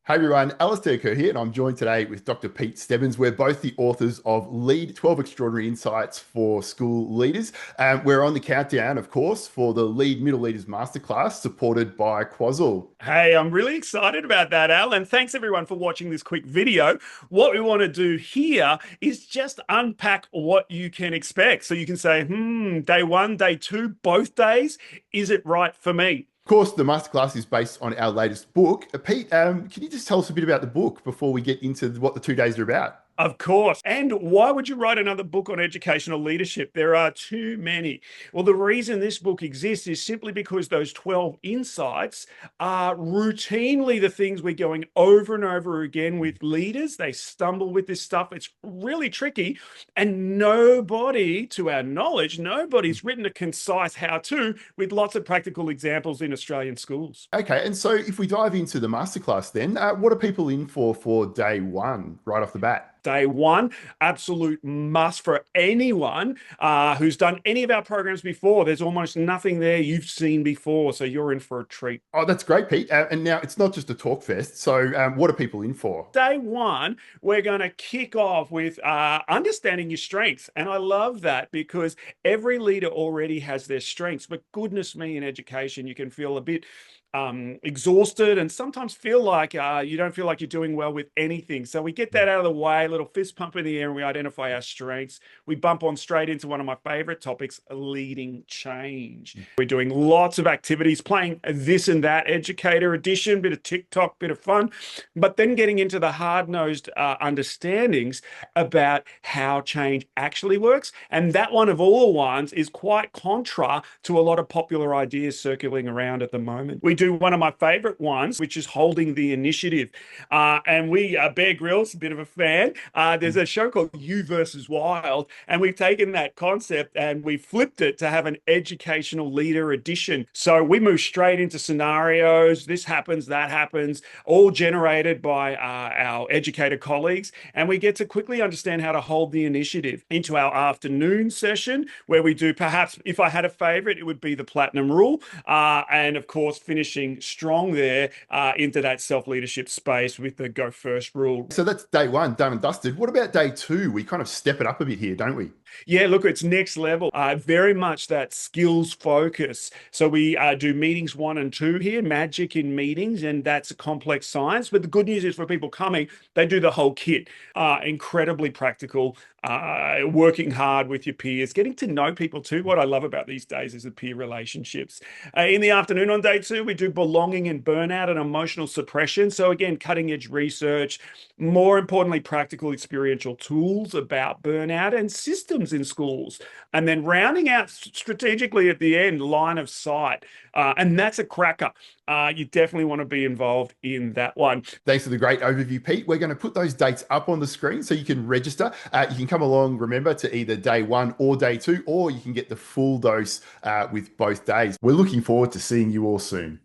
Hey everyone, Alistair Kerr here, and I'm joined today with Dr. Pete Stebbins. We're both the authors of LEAD 12 Extraordinary Insights for School Leaders. We're on the countdown, of course, for the LEAD Middle Leaders Masterclass supported by Quazzle. Hey, I'm really excited about that, Al, and thanks everyone for watching this quick video. What we want to do here is just unpack what you can expect. So you can say, day one, day two, both days, is it right for me? Of course, the masterclass is based on our latest book. Pete, can you just tell us a bit about the book before we get into what the 2 days are about? Of course. And why would you write another book on educational leadership? There are too many. Well, the reason this book exists is simply because those 12 insights are routinely the things we're going over and over again with leaders. They stumble with this stuff. It's really tricky. And nobody, to our knowledge, nobody's written a concise how-to with lots of practical examples in Australian schools. Okay, and so if we dive into the masterclass then, what are people in for day one right off the bat? Day one, absolute must for anyone who's done any of our programs before. There's almost nothing there you've seen before, so you're in for a treat. Oh, that's great, Pete. And now it's not just a talk fest. So what are people in for? Day one, we're going to kick off with understanding your strengths. And I love that because every leader already has their strengths. But goodness me, in education, you can feel a bit exhausted and sometimes feel like you don't feel like you're doing well with anything. So we get that out of the way, a little fist pump in the air, and we identify our strengths. We bump on straight into one of my favorite topics, leading change. We're doing lots of activities, playing this and that educator edition, bit of TikTok, bit of fun, but then getting into the hard-nosed understandings about how change actually works. And that one of all ones is quite contra to a lot of popular ideas circling around at the moment. We do one of my favorite ones, which is holding the initiative. And Bear Grylls, a bit of a fan. There's a show called You versus Wild, and we've taken that concept and we flipped it to have an educational leader edition. So we move straight into scenarios. This happens, that happens, all generated by our educator colleagues. And we get to quickly understand how to hold the initiative into our afternoon session, where we do perhaps, if I had a favorite, it would be the platinum rule. And of course, finishing strong there into that self-leadership space with the go first rule. So that's day one, done and dusted. What about day two? We kind of step it up a bit here, don't we? Yeah, look, it's next level. Very much that skills focus. So we do meetings 1 and 2 here, magic in meetings, and that's a complex science. But the good news is for people coming, they do the whole kit. Incredibly practical, working hard with your peers, getting to know people too. What I love about these days is the peer relationships. In the afternoon on day 2, we do belonging and burnout and emotional suppression. So again, cutting edge research, more importantly, practical experiential tools about burnout and systems in schools, and then rounding out strategically at the end, line of sight. And that's a cracker. You definitely want to be involved in that one. Thanks for the great overview, Pete. We're going to put those dates up on the screen so you can register. You can come along, remember, to either day one or day two, or you can get the full dose with both days. We're looking forward to seeing you all soon.